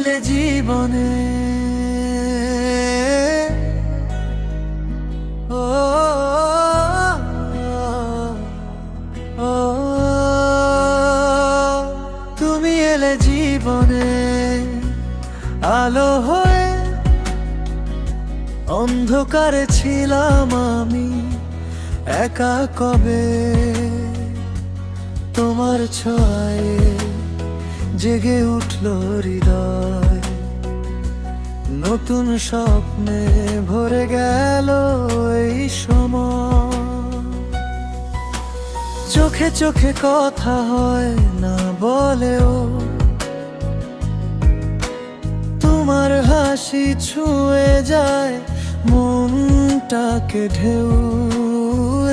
এলে জীবনে, ও ও তুমি এলে জীবনে আলো হয়ে। অন্ধকারে ছিলাম আমি একা কবে, তোমার ছোঁয়ায় জেগে উঠল হৃদয়। নতুন স্বপ্নে ভরে গেল এই সময়। চোখে চোখে কথা হয় না বলেও, তোমার হাসি ছুঁয়ে যায় মনটাকে ঢেউ।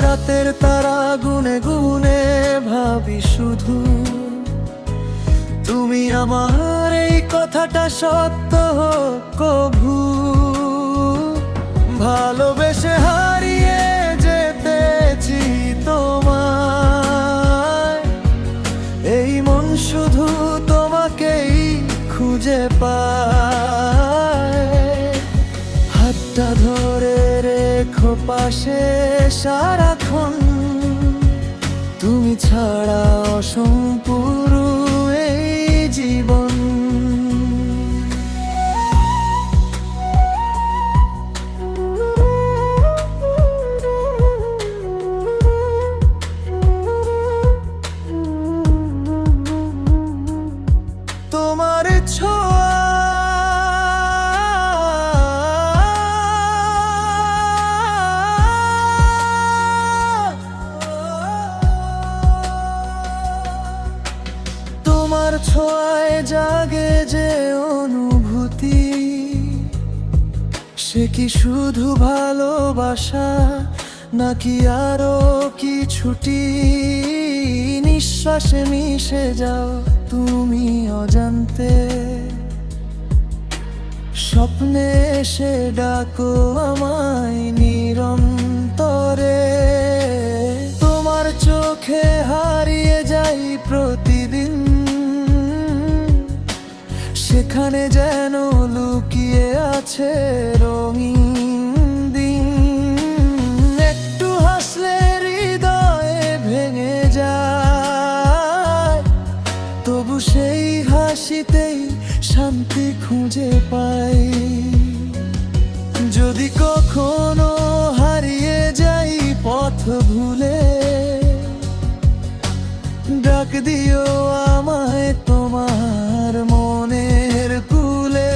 রাতের তারা গুনে গুনে ভাবি শুধু, তুমি আমার এই কথাটা সত্য হোক কভু। ভালোবেসে হারিয়ে যেতেছি তোমায়, এই মন শুধু তোমাকেই খুঁজে পায়। হাতটা ধরে রেখো পাশে সারাক্ষণ, তুমি ছাড়া অসম্পূর্ণ এই জীবন। তোমার ছোঁয়া তোমার ছোঁয়ায় জাগে যে অনুভূতি, সে কি শুধু ভালোবাসা নাকি আরো কিছুটি? নিঃশ্বাসে মিশে যাও তুমি অজান্তে, স্বপ্নে এসে ডাকো আমায় নিরন্তরে। তোমার চোখে হারিয়ে যাই প্রতিদিন, সেখানে যেন লুকিয়ে আছে রঙিন দিন। একটু হাসলে হৃদয়ে ভেঙে যায়, তবু সেই হাসিতেই শান্তি খুঁজে পাই। যদি কখনো হারিয়ে যাই পথ ভুলে, ডাক দিও আমায় তোমার মনের কুলে।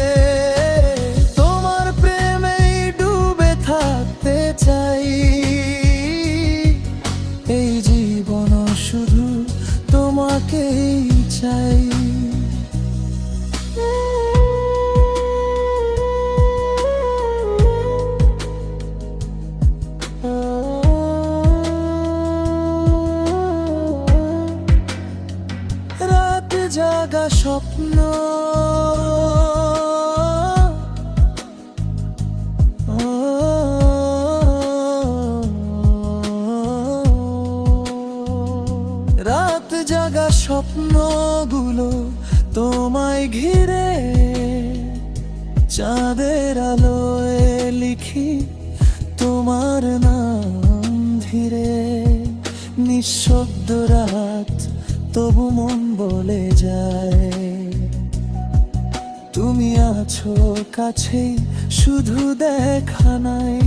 তোমার প্রেমেই ডুবে থাকতে চাই, এই জীবন শুধু তোমাকেই চাই। রাত জাগা স্বপ্ন, রাত জাগা স্বপ্নগুলো তোমায় ঘিরে। চাঁদের আলোয় লিখি তোমার নাম ধীরে। নিঃশব্দ রাত তবু মন বলে যায়, তুমি আছো কাছেই শুধু দেখা নাই।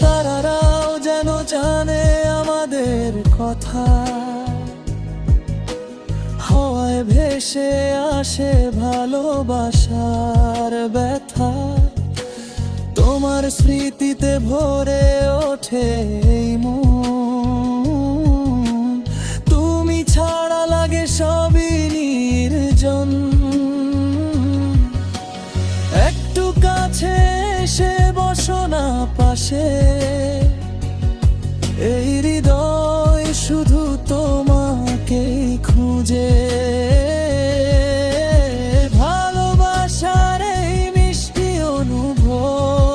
তারারাও যেন জানে আমাদের কথা, হাওয়ায় ভেসে আসে ভালোবাসার ব্যথা। তোমার স্মৃতিতে ভরে ওঠে এই মন, তুমি ছাড়া লাগে সবই নির্জন। একটু কাছে এসে বসো না পাশে, এই হৃদয় শুধু তোমাকেই খুঁজে। ভালোবাসার এই মিষ্টি অনুভব,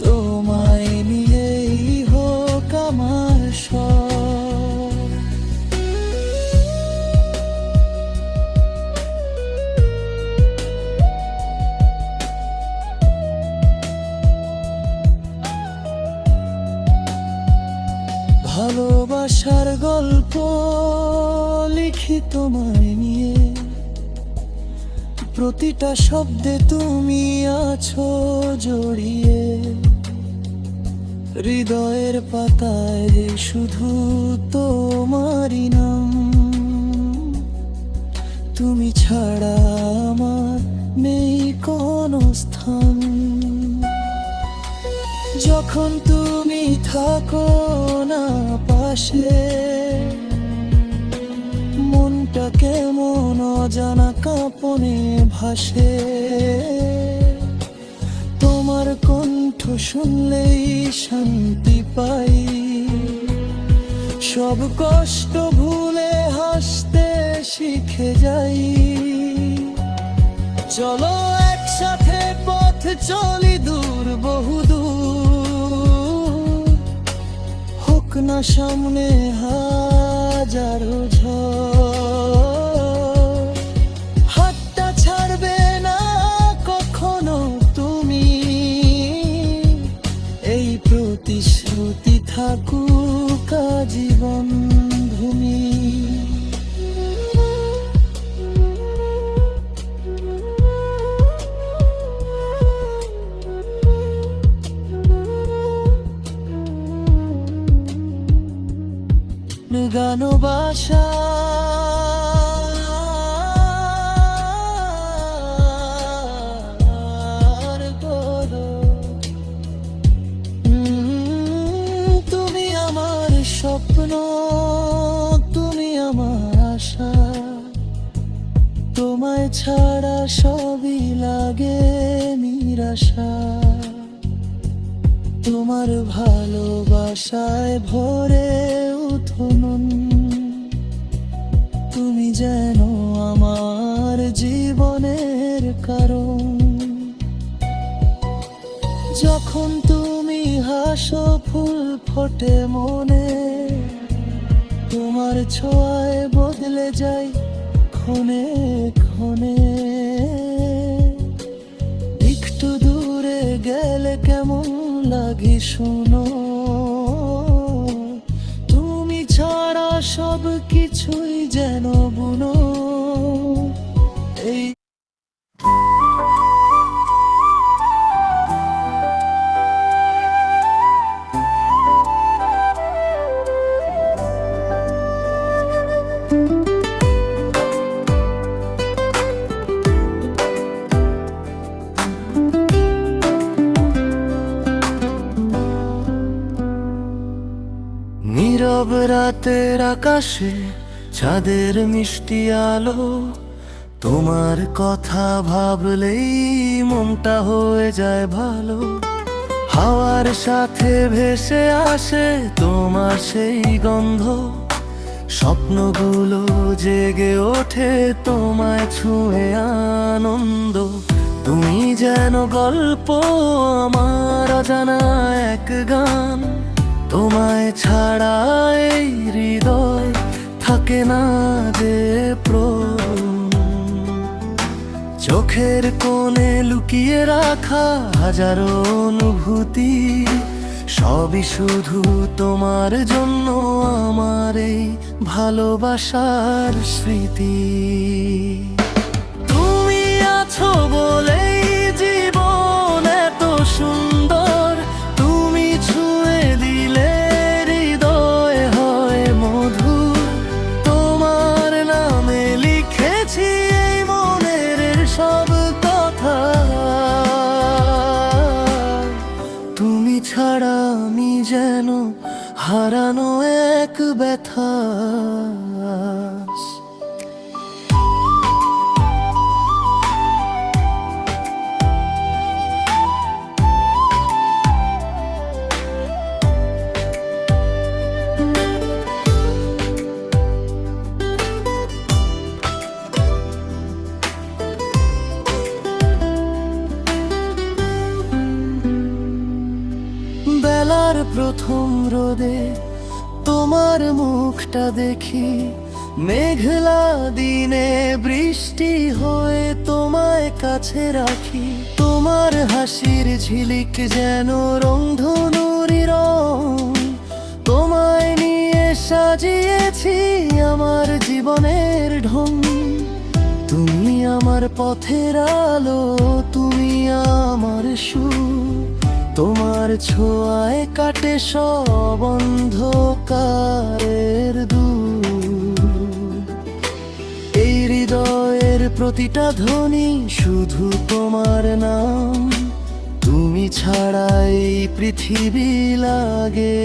তোমায় নিয়েই হোক আমার সব। ভালোবাসার গল্প লিখি তোমায় নিয়ে, প্রতিটা শব্দে তুমি আছো জড়িয়ে। হৃদয়ের পাতায় শুধু তোমারই নাম, তুমি ছাড়া আমার নেই কোনো স্থান। যখন তুমি থাকো না পাশে, মনটা কেমন অজানা কাঁপনে ভাসে। তোমার কণ্ঠ শুনলেই শান্তি পাই, সব কষ্ট ভুলে হাসতে শিখে যাই। চলো একসাথে পথ চলি দূর বহুদূর, হোক না সামনে হাজারো ঝড়। হাতটা ছাড়বে না কখনো তুমি, এই প্রতিশ্রুতি থাকুক জীবন ভূমি। গান বাসা তুমি আমার স্বপ্ন, তুমি আমার আশা। তোমায় ছাড়া সবই লাগে নিরাশা। তোমার ভালোবাসায় ভরে উঠুন, তুমি যেন আমার জীবনের কারণ। যখন তুমি হাসো ফুল ফোটে মনে, তোমার ছোঁয়ায় বদলে যায় ক্ষণে ক্ষণে। একটু দূরে গেলে কেমন লাগে শোনো, তুমি ছাড়া সব কিছুই যেন বুনো। এই নীরব রাতের আকাশে চাঁদের মিষ্টি আলো, তোমার কথা ভাবলেই মনটা হয়ে যায় ভালো। হাওয়ার সাথে ভেসে আসে তোমার সেই গন্ধ, স্বপ্নগুলো জেগে ওঠে তোমায় ছুঁয়ে আনন্দ। তুমি যেন গল্প আমার অজানা এক গান, তোমায় ছাড়া এই হৃদয় থাকে না যে প্রণ। চোখের কোণে লুকিয়ে রাখা হাজারো অনুভূতি, সবই শুধু তোমার জন্য আমার এই ভালোবাসার স্মৃতি। তুমি আছো বলেই জীবন এত সুন্দর, তুমি ছুঁয়ে দিলে হৃদয় হয় মধুর। তোমার নামে লিখেছি এই মনের সব কথা, তুমি ছাড়া আমি যেন হারানো এক ব্যথা। বেলার প্রথম রোদে তোমার মুখটা দেখি, মেঘলা দিনে বৃষ্টি হয়ে তোমায় কাছে রাখি। তোমার হাসির ঝিলিক যেন রংধনুর রং, তোমায় নিয়ে সাজিয়েছি আমার জীবনের ঢং। তুমি আমার পথের আলো, তুমি আমার সুর। তোমার ছোঁয়ায় কাটে সব অন্ধকারের দূর। এই হৃদয়ের প্রতিটা ধ্বনি শুধু তোমার নাম। তুমি ছাড়া এই পৃথিবী লাগে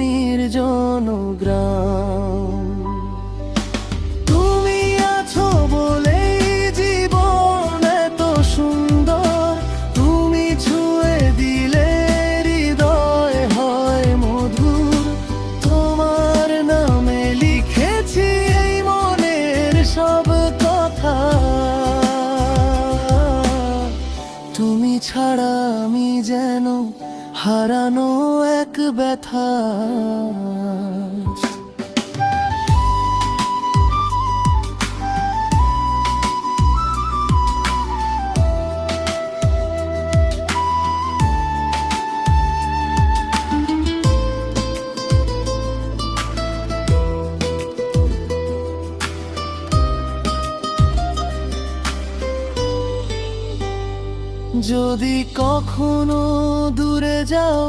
নির্জন গ্রাম। তুমি আছো বলেই জীবন এত সুন্দর। তুমি ছুঁয়ে দিলে হৃদয় হয় মধুর। তোমার নামে লিখেছি এই মনের সব কথা। তুমি ছাড়া আমি যেন হারানো এক ব্যথা। যদি কখনো দূরে যাও,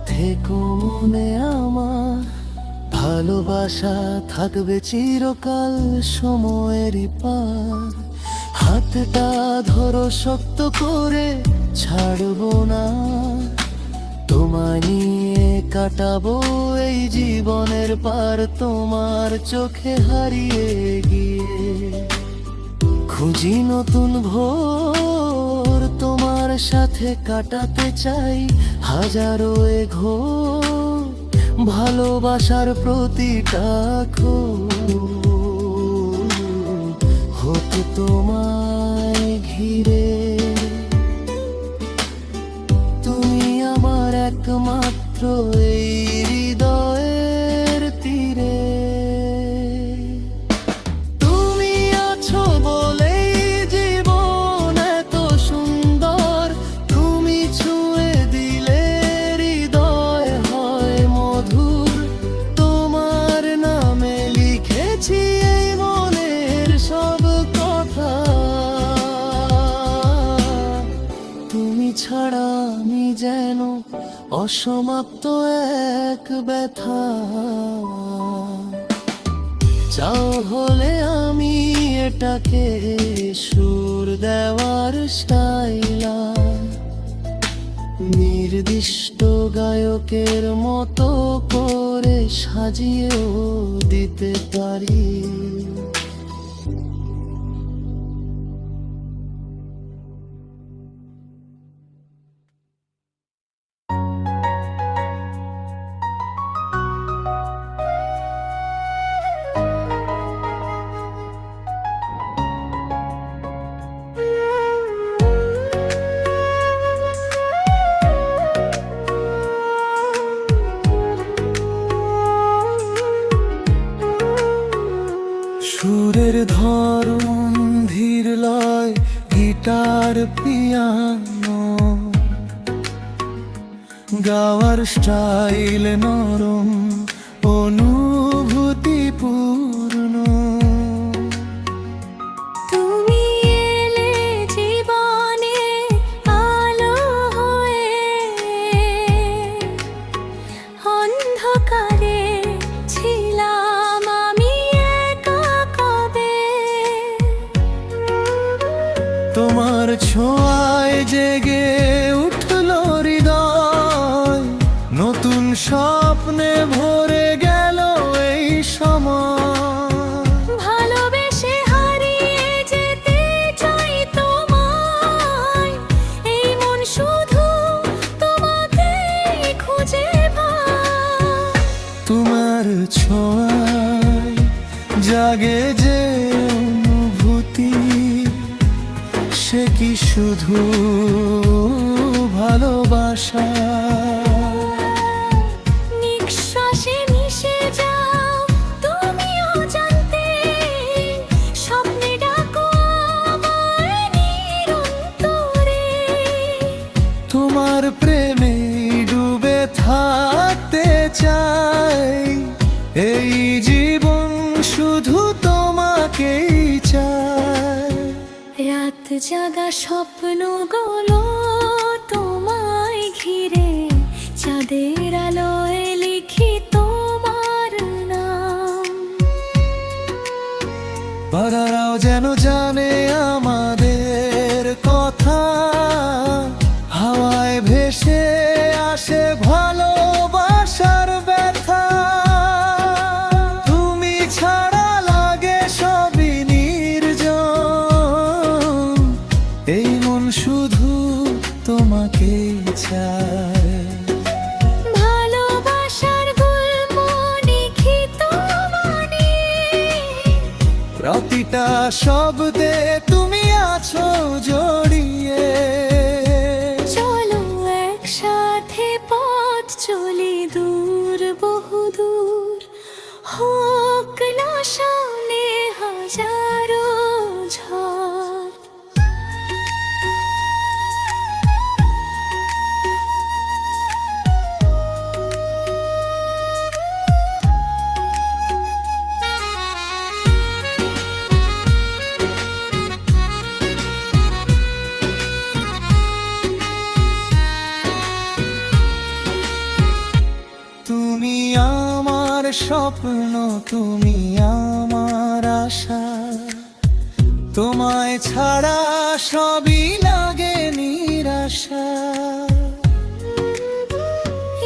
থেকো মনে আমার। ভালোবাসা থাকবে চিরকাল সময়েরই পার। হাতটা ধরো শক্ত করে, ছাড়বো না। তোমায় নিয়ে কাটাবো এই জীবনের পার। তোমার চোখে হারিয়ে গিয়ে খুঁজি নতুন ভোর। তোমার সাথে কাটাতে চাই হাজারো এ ঘোর। ভালোবাসার প্রতিটা হতো তোমায় ঘিরে। তুমি আমার একমাত্র এই হৃদয়ের তীরে। তুমি আছো বলেই জীবন এত সুন্দর। তুমি ছুঁয়ে দিলে হৃদয় হয় মধুর। তোমার নামে লিখেছি এই মনের সব কথা। তুমি ছাড়া আমি যেন অসমাপ্ত এক ব্যথা। চাও হলে আমি এটাকে সুর দেওয়ার স্টাইলা। নির্দিষ্ট গায়কের মতো করে সাজিয়েও দিতে পারি। সুরের ধরন ধীর লয়, গিটার পিয়ানো। গাওয়ার স্টাইল নরম, অনুভূতিপূর্ণ। তুমি এলে জীবনে আলো হয়ে। অন্ধকারে ছিলাম আমি একা কবে। তোমার ছোঁয়ায় জেগে উঠল হৃদয়। নতুন স্বপ্নে ভরে গেল এই সময়। ভালোবেসে হারিয়ে যেতে চাই তোমায়। এই মন শুধু তোমাকেই খুঁজে পায়। তোমার ছোঁয়ায় জাগে যে অনুভূতি, সে কি শুধু ভালোবাসা? নিঃশ্বাসে মিশে যাও তুমি অজান্তে। স্বপ্নে ডাকো আমায় নিরন্তরে। তোমার প্রেমে ডুবে থাকতে চাই এই রাত জাগা স্বপ্নগুলো তোমায় ঘিরে, চাঁদের আলোয় লিখি তোমার নাম। পাড়ারাও যেন জানে আমাদের কথা, হাওয়ায় ভেসে আসে ভালোবাসার ব্যথা। তুমি ছাড়া লাগে সবই নির্জন, এই মন শুধু তোমাকেই চায়। ভালোবাসার গল্প লিখিত মানে, প্রতিটা শব্দে তুমি আছো জড়িয়ে। চলো একসাথে পথ চলি দূর বহুদূর, হোক না সামনে হাজারো ঝড়। তুমি আমার স্বপ্ন, তুমি আমার আশা, তোমায় ছাড়া সবই লাগে নিরাশা।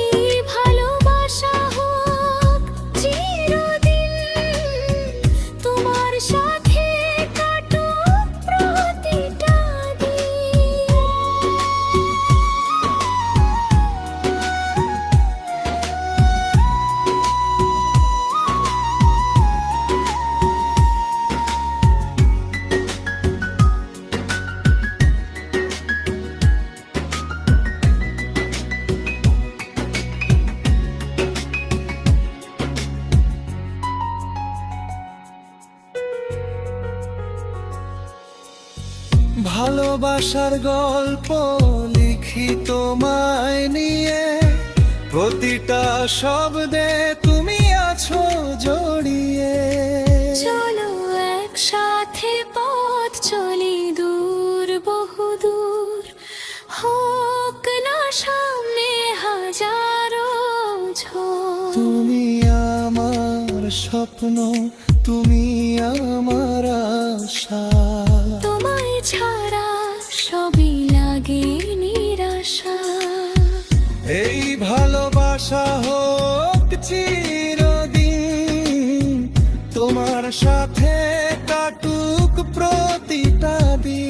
এই ভালোবাসা হোক চিরদিন, তোমার সাথে কাটুক প্রতিটা দিন। ভালোবাসার গল্প লিখি তোমায় নিয়ে, প্রতিটা শব্দে তুমি আছো জড়িয়ে। চলো একসাথে পথ চলি দূর বহুদূর, হোক না সামনে হাজারো ঝড়। তুমি আমার স্বপ্ন, তুমি আমার আশা, তোমায় ছাড়া সবই লাগে নিরাশা। এই ভালোবাসা হোক চিরদিন, তোমার সাথে কাটুক প্রতিটা দিন।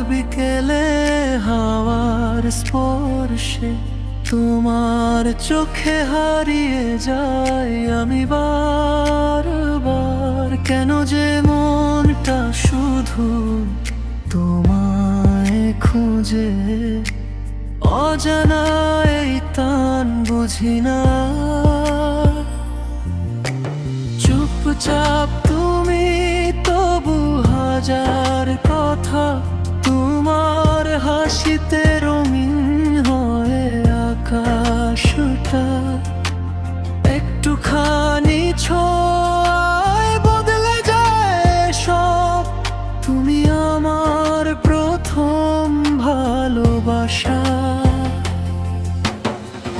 বিকেলে হাওয়ার স্পর্শে তোমার চোখে হারিয়ে যাই আমি বারবার। কেন যে মনটা শুধু তোমায় খুঁজে, অজানা এই টান বুঝি না। চুপচাপ তুমি তবু হাজার কথা, তোমার হাসিতে রঙিন হয় আকাশটা। একটুখানি ছোঁয়ায় বদলে যায় সব, তুমি আমার প্রথম ভালোবাসা।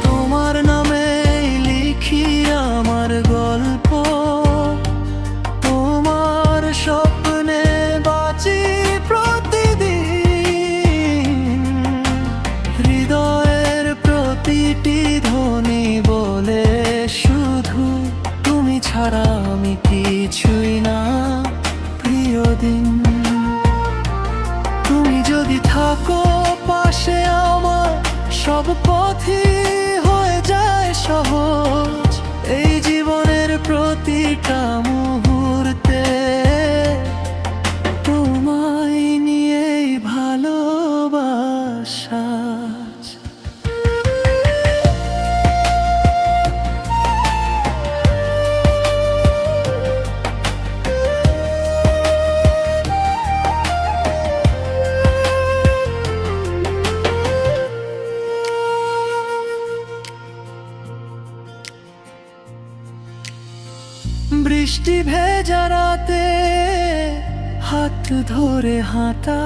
তোমার নামে লিখি আমার গল্প, তোমার স্বপ্নে বাঁচি প্রতিদিন। হৃদয়ের প্রতিটি ধ্বনি বলে শুধু তুমি ছাড়া আমি কিছুই না প্রিয় দিন। তুমি যদি থাকো বৃষ্টি ভেজা রাতে হাত ধরে হাঁটা,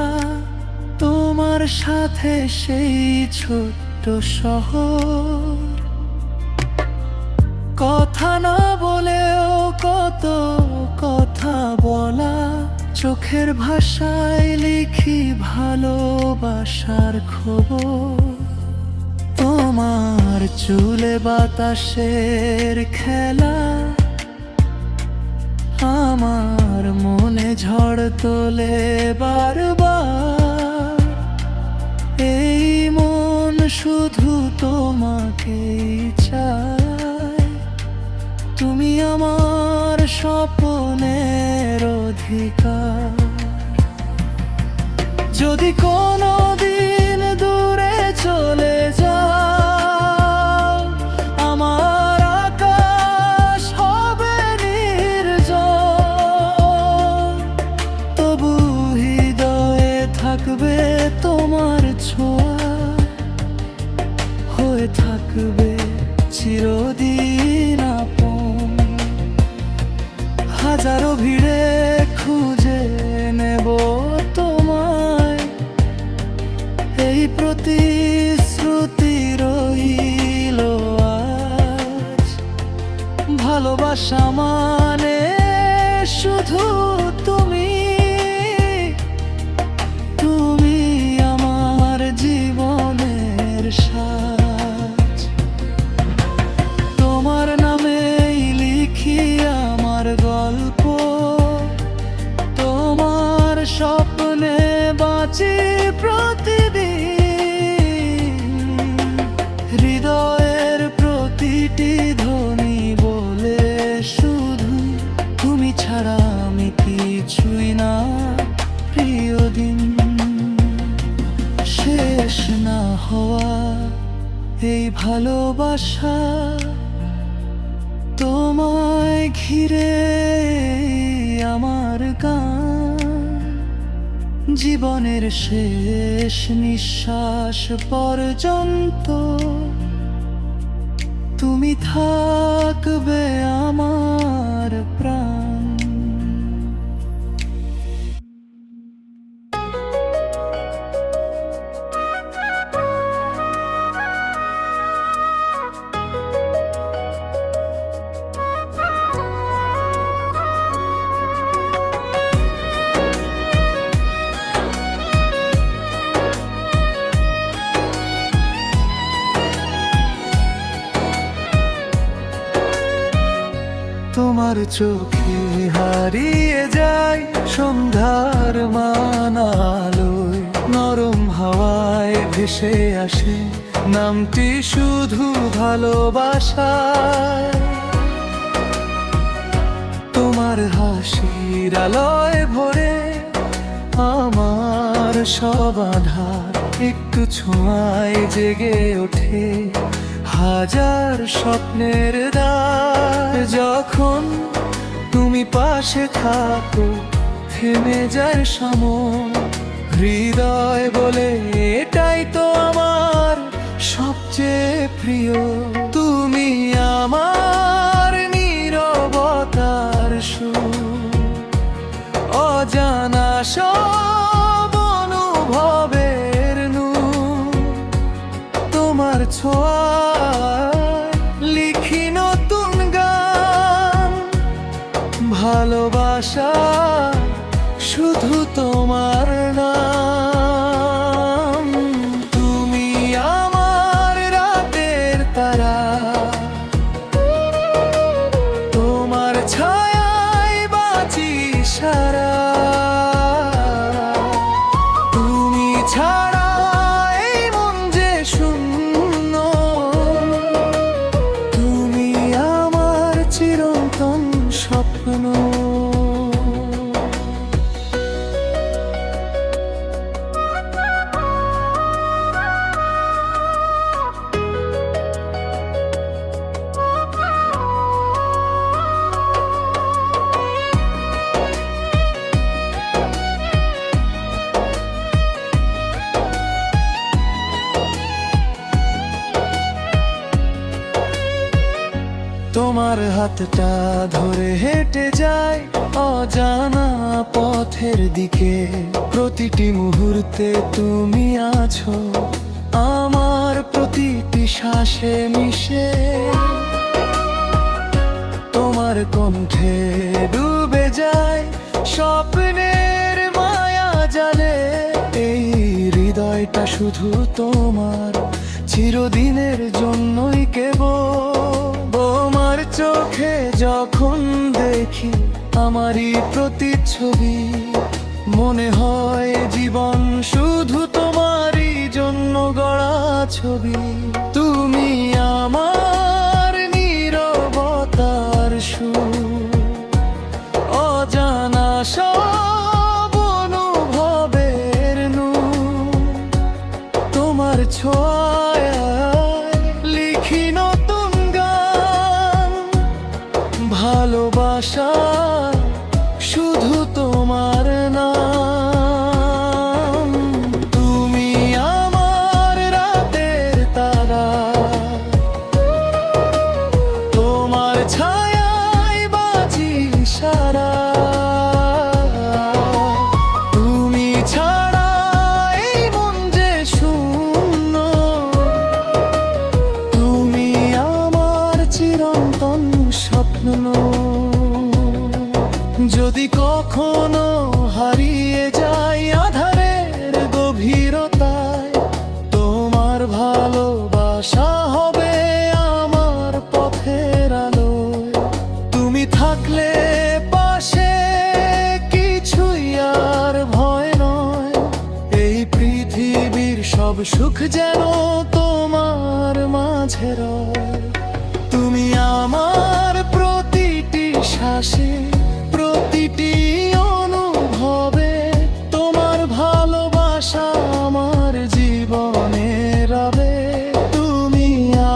তোমার সাথে সেই ছোট্ট শহর। কথা না বলেও কত কথা বলা, চোখের ভাষায় লিখি ভালোবাসার খবর। তোমার চুলে বাতাসের খেলা আমার মনে ঝড় তোলে বারবার। এই মন শুধু তোমাকেই চায়, তুমি আমার স্বপ্নের অধিকার। যদি কোনো দিন দূরে চলে যাও, আমার আকাশ হবে নির্জন, তবু হৃদয়ে থাকবে তোমার ছোঁয়া, হয়ে থাকবে চিরদিন আপন। হাজারো ভিড়ে খুঁজে নেব তোমায়, এই প্রতিশ্রুতি রইল আজ। ভালোবাসা মানে শুধু তুমি, তুমি আমার জীবনের সাজ। তোমার নামেই লিখি আমার গল্প, তোমার স্বপ্নে বাঁচি প্রতিদিন। হৃদয়ের প্রতিটি ধ্বনি বলে শুধু তুমি ছাড়া আমি কিছুই না। প্রিয় দিন শেষ না হওয়া এই ভালোবাসা, তোমায় ঘিরে আমার গান। জীবনের শেষ নিঃশ্বাস পর্যন্ত তুমি থাকবে আমার প্রাণ। তোমার চোখে হারিয়ে যায় সন্ধ্যার মানালোয়, নরম হাওয়ায় ভেসে আসে নামটি শুধু ভালোবাসায়। তোমার হাসির আলোয় ভরে আমার সব আধার, একটু ছোঁয়ায় জেগে ওঠে হাজার স্বপ্নের দ্বার। যখন তুমি পাশে থাকো থেমে যায় সময়, হৃদয় বলে এটাই তো আমার সবচেয়ে প্রিয়। তুমি আমার নীরবতার সুর, অজানা সব অনুভবের নূর। তোমার ছোঁয়ায় লিখি নতুন গান, ভালোবাসা শুধু তোমার নাম। তুমি আমার রাতের তারা, তোমার ছায়ায় বাঁচি সারা। তুমি ছাড়া এই মন যে শূন্য, তুমি আমার চিরন্তন স্বপ্ন। তোমার হাতটা ধরে হেঁটে যায় অজানা পথের দিকে। প্রতিটি মুহূর্তে তুমি আছো আমার প্রতিটি শ্বাসে মিশে। তোমার কণ্ঠে ডুবে যায় স্বপ্নের মায়া জালে। এই হৃদয়টা শুধু তোমার, চিরদিনের জন্যই কেবল। তোমার চোখে যখন দেখি আমারই প্রতিচ্ছবি, মনে হয় জীবন শুধু তোমারই জন্য গড়া ছবি। তুমি আমার নীরবতার সুর, অজানা সব অনুভবের নূর। তোমার ছোঁয়ায় লিখি নতুন গান, ভালোবাসা শুধু তোমার নাম। তুমি আমার রাতের তারা, তোমার ছায়ায় বাজি সারা। তুমি ছাড়া এই মন যে শূন্য, তুমি আমার চিরন্তন স্বপ্ন। যদি কখনো হারিয়ে যাই আধারের গভীরতায়, তোমার ভালোবাসা হবে আমার পথের আলোয়। তুমি থাকলে পাশে কিছুই আর ভয় নয়। এই পৃথিবীর সব সুখ যেন তোমার মাঝে রয়। তুমি আমার প্রতিটি শ্বাসে, প্রতিটি অনুভবে। তোমার ভালোবাসা আমার জীবনের আবেগ। তুমি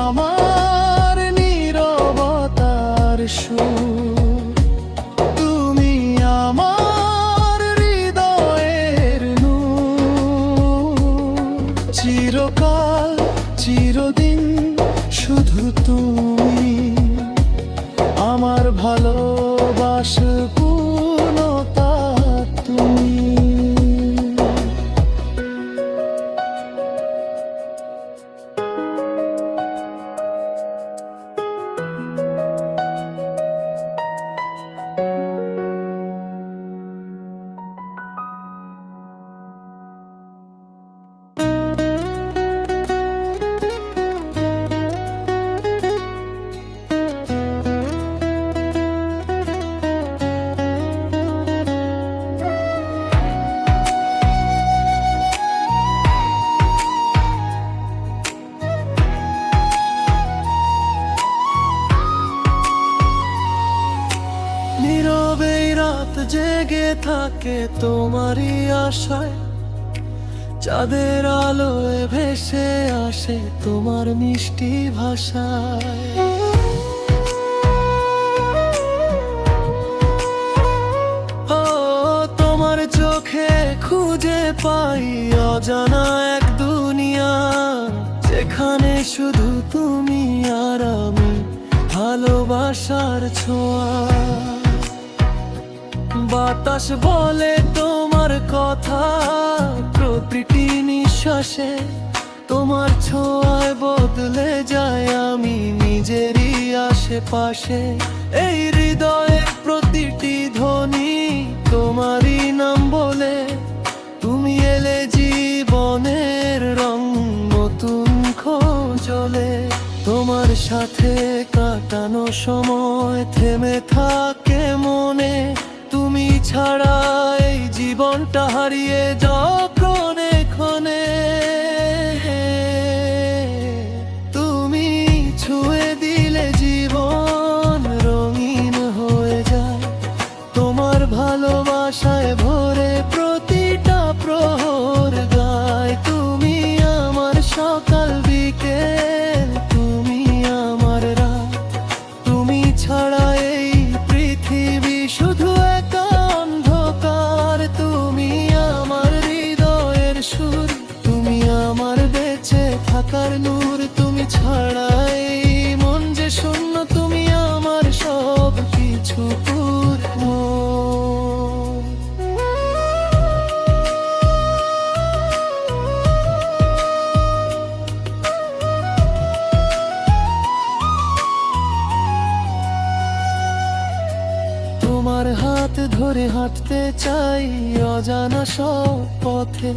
আমার নীরবতার সুর, তুমি আমার হৃদয়ের নূর। চিরকাল চিরদিন শুধু তুমি আমার ভালোবাসা পূর্ণতা তুমি। নীরবে রাত জেগে থাকে তোমারই আশায়, চাঁদের আলোয় ভেসে আসে তোমার মিষ্টি ভাষায়। ও তোমার চোখে খুঁজে পাই অজানা এক দুনিয়া, যেখানে শুধু তুমি আর আমি, ভালোবাসার ছোঁয়া। বাতাস বলে তোমার কথা প্রতিটি নিঃশ্বাসে। তোমার ছোঁয়ায় বদলে যায় আমি নিজেরই আশেপাশে। এই হৃদয়ের প্রতিটি ধ্বনি তোমারই নাম বলে। তুমি এলে জীবনের রং নতুন খোঁজলে। তোমার সাথে কাটানো সময় থেমে থাকে মনে। তুমি ছাড়া এই জীবনটা হারিয়ে যখন ক্ষণে। তুমি ছুঁয়ে দিলে জীবন রঙিন হয়ে যায়। তোমার ভালোবাসায় ভরে প্রতিটা প্রহর গায়। তুমি আমার সকাল বিকেল, তুমি আমার রাত। তুমি ছাড়া এই পৃথিবী শুধু একা অন্ধকার। তুমি আমার হৃদয়ের সুর, তুমি আমার বেঁচে থাকার নূর। তুমি ছাড়া এই মন যে শূন্য, তুমি আমার সাথে হাঁটতে চাই অজানা সব পথে,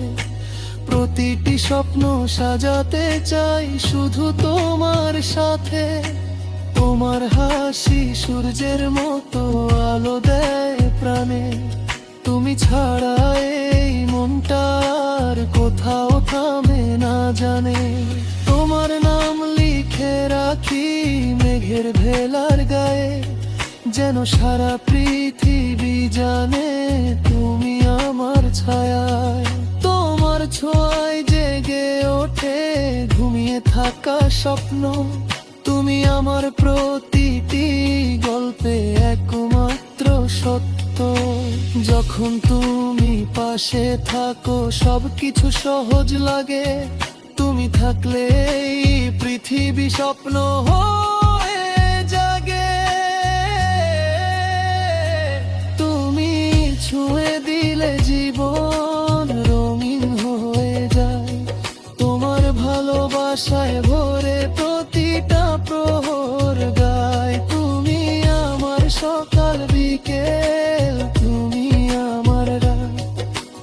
প্রতিটি স্বপ্ন সাজাতে চাই শুধু তোমার সাথে। তোমার হাসি সূর্যের মতো আলো দেয় প্রাণে, তুমি ছাড়া এই মনটার কোথাও থামে না জানে। তোমার নাম লিখে রাখি মেঘের ভেলার গায়ে, যেন সারা পৃথিবী জানে তুমি আমার ছায়ায়। তোমার ছোঁয়ায় জেগে ওঠে ঘুমিয়ে থাকা স্বপ্ন, তুমি আমার প্রতিটি গল্পে একমাত্র সত্য। যখন তুমি পাশে থাকো সবকিছু সহজ লাগে, তুমি থাকলে এই পৃথিবী স্বপ্ন হয়ে জাগে। তুমি ছুঁয়ে দিলে জীবন রঙিন হয়ে যায়, তোমার ভালোবাসায় ভরে প্রতিটা প্রহর গায়। তুমি আমার সকাল বিকেল, তুমি আমার রাত,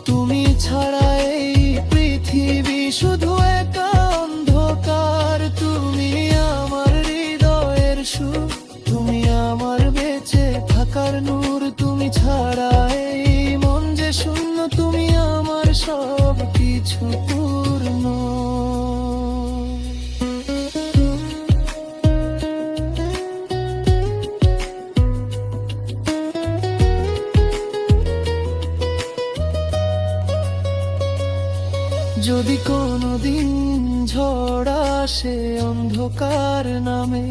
তুমি ছাড়া এই পৃথিবী শুধু একা অন্ধকার। তুমি আমার হৃদয়ের সুর, তুমি আমার বেঁচে থাকার নূর, তুমি ছাড়া এই মন যে শূন্য, তুমি আমার সব কিছু পূর্ণ। যদি কোনোদিন ঝড় আসে অন্ধকার নামে,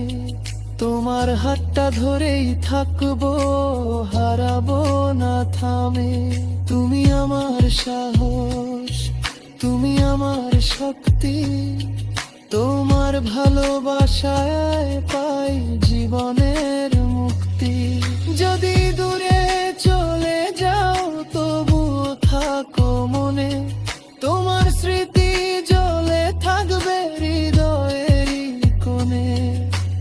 তোমার হাতটা ধরেই থাকবো, হারাবো না থামে। তুমি আমার সাহস, তুমি আমার শক্তি, তোমার ভালোবাসায় পাই জীবনের মুক্তি। যদি দূরে চলে যাও তবুও থাকো মনে, তোমার স্মৃতি জ্বলে থাকবে হৃদয়ের কোণে।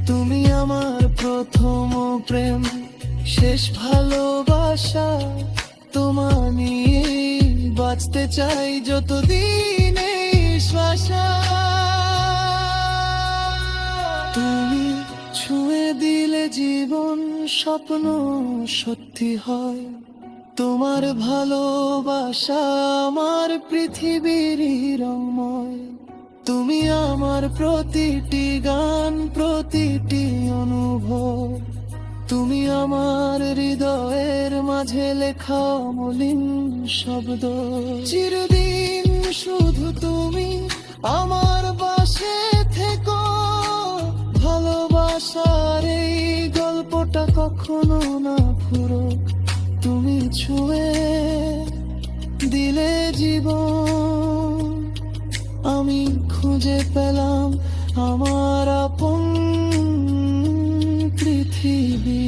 তুমি আমার প্রথম প্রেম, শেষ ভালোবাসা, তোমার নিয়ে বাঁচতে চাই যতদিন এই শ্বাসা। তুমি ছুঁয়ে দিলে জীবন স্বপ্ন সত্যি হয়, তোমার ভালোবাসা আমার পৃথিবীর রঙময়। তুমি আমার প্রতিটি গান, প্রতিটি অনুভব, তুমি আমার হৃদয়ের মাঝে লেখা মলিন শব্দ। চিরদিন শুধু তুমি আমার পাশে থেকো, ভালোবাসার এই গল্পটা কখনো না ফুরোক। তুমি ছুঁয়ে দিলে জীবন, আমি খুঁজে পেলাম আমার আপন পৃথিবী।